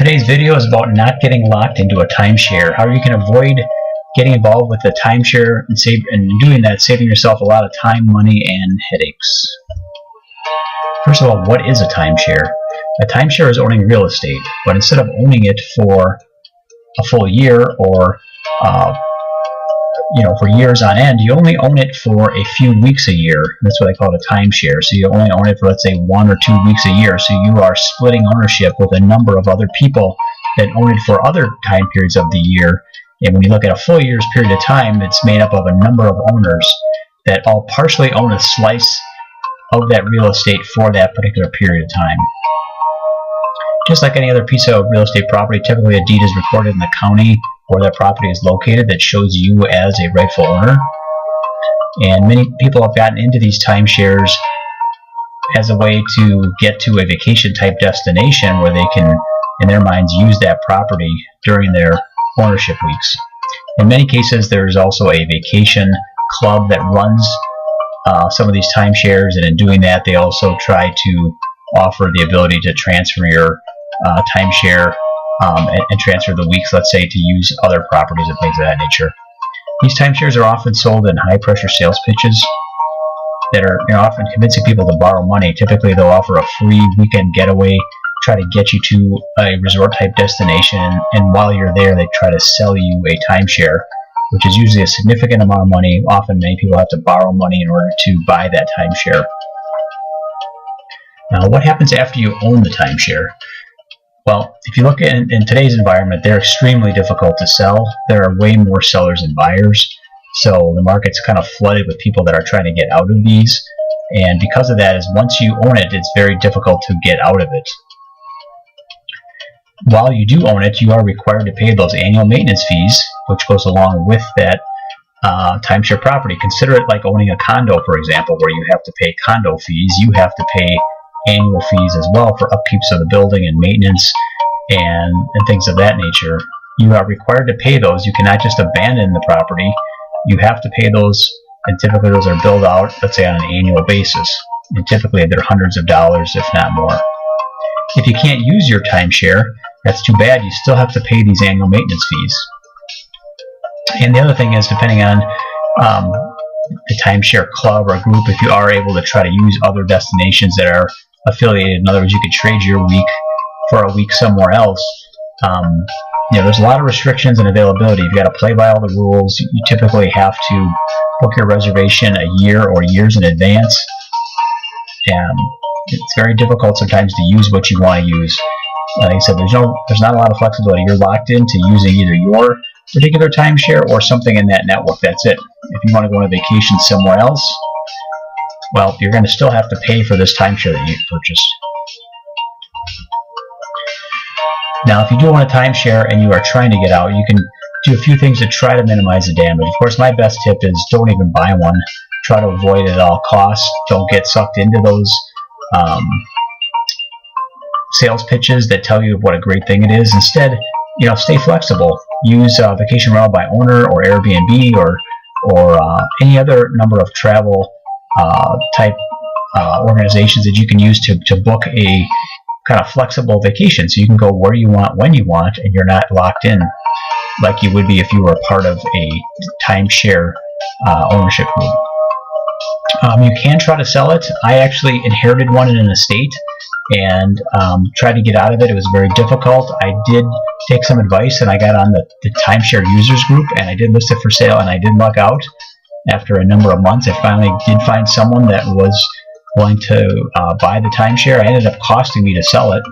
Today's video is about not getting locked into a timeshare, how you can avoid getting involved with a timeshare and doing that, saving yourself a lot of time, money, and headaches. First of all, what is a timeshare? A timeshare is owning real estate, but instead of owning it for a full year or for years on end, you only own it for a few weeks a year. That's what I call a timeshare. So you only own it for, let's say, 1 or 2 weeks a year. So you are splitting ownership with a number of other people that own it for other time periods of the year. And when you look at a full year's period of time, it's made up of a number of owners that all partially own a slice of that real estate for that particular period of time. Just like any other piece of real estate property, typically a deed is recorded in the county where that property is located that shows you as a rightful owner. And many people have gotten into these timeshares as a way to get to a vacation type destination where they can, in their minds, use that property during their ownership weeks. In many cases, there's also a vacation club that runs some of these timeshares, and in doing that, they also try to offer the ability to transfer your timeshare and transfer the weeks, let's say, to use other properties and things of that nature. These timeshares are often sold in high-pressure sales pitches that are often convincing people to borrow money. Typically, they'll offer a free weekend getaway, try to get you to a resort-type destination, and while you're there, they try to sell you a timeshare, which is usually a significant amount of money. Often, many people have to borrow money in order to buy that timeshare. Now, what happens after you own the timeshare? Well, if you look at in today's environment, they're extremely difficult to sell. There are way more sellers than buyers, so the market's kind of flooded with people that are trying to get out of these. And because of that, once you own it, it's very difficult to get out of it. While you do own it, you are required to pay those annual maintenance fees, which goes along with that timeshare property. Consider it like owning a condo, for example, where you have to pay condo fees. You have to pay annual fees as well for upkeeps of the building and maintenance and things of that nature. You are required to pay those. You cannot just abandon the property. You have to pay those, and typically those are billed out, let's say, on an annual basis. And typically they're hundreds of dollars, if not more. If you can't use your timeshare, that's too bad. You still have to pay these annual maintenance fees. And the other thing is, depending on the timeshare club or group, if you are able to try to use other destinations that are affiliated, in other words, you could trade your week for a week somewhere else. There's a lot of restrictions and availability. You've got to play by all the rules. You typically have to book your reservation a year or years in advance. And it's very difficult sometimes to use what you want to use. Like I said, there's not a lot of flexibility. You're locked into using either your particular timeshare or something in that network. That's it. If you want to go on a vacation somewhere else, well, you're going to still have to pay for this timeshare that you purchased. Now, if you do own a timeshare and you are trying to get out, you can do a few things to try to minimize the damage. Of course, my best tip is don't even buy one. Try to avoid it at all costs. Don't get sucked into those sales pitches that tell you what a great thing it is. Instead, stay flexible. Use vacation rental by owner or Airbnb or any other number of travel type organizations that you can use to book a kind of flexible vacation, so you can go where you want, when you want, and you're not locked in like you would be if you were a part of a timeshare ownership group. You can try to sell it. I actually inherited one in an estate and tried to get out of it. It was very difficult. I did take some advice, and I got on the timeshare users group, and I did list it for sale, and I did luck out. After a number of months, I finally did find someone that was willing to buy the timeshare. It ended up costing me to sell it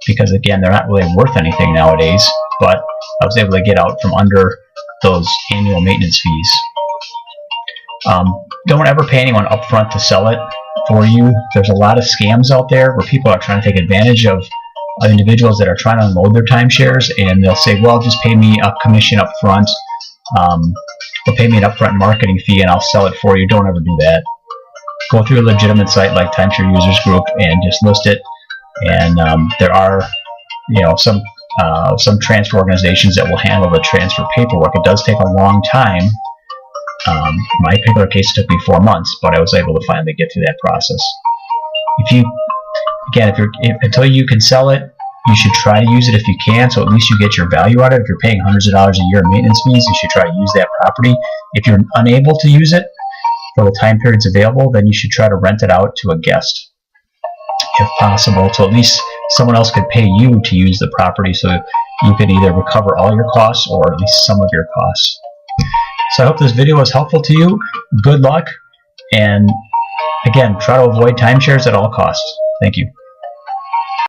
because, again, they're not really worth anything nowadays, but I was able to get out from under those annual maintenance fees. Don't ever pay anyone upfront to sell it for you. There's a lot of scams out there where people are trying to take advantage of individuals that are trying to unload their timeshares, and they'll say, well, just pay me a commission up front. They'll pay me an upfront marketing fee and I'll sell it for you. Don't ever do that. Go through a legitimate site like Timeshare Users Group and just list it. And there are some transfer organizations that will handle the transfer paperwork. It does take a long time. My particular case took me 4 months, but I was able to finally get through that process. Until you can sell it, you should try to use it if you can, so at least you get your value out of it. If you're paying hundreds of dollars a year in maintenance fees, you should try to use that property. If you're unable to use it for the time periods available, then you should try to rent it out to a guest, if possible, so at least someone else could pay you to use the property, so you could either recover all your costs or at least some of your costs. So I hope this video was helpful to you. Good luck, and again, try to avoid timeshares at all costs. Thank you.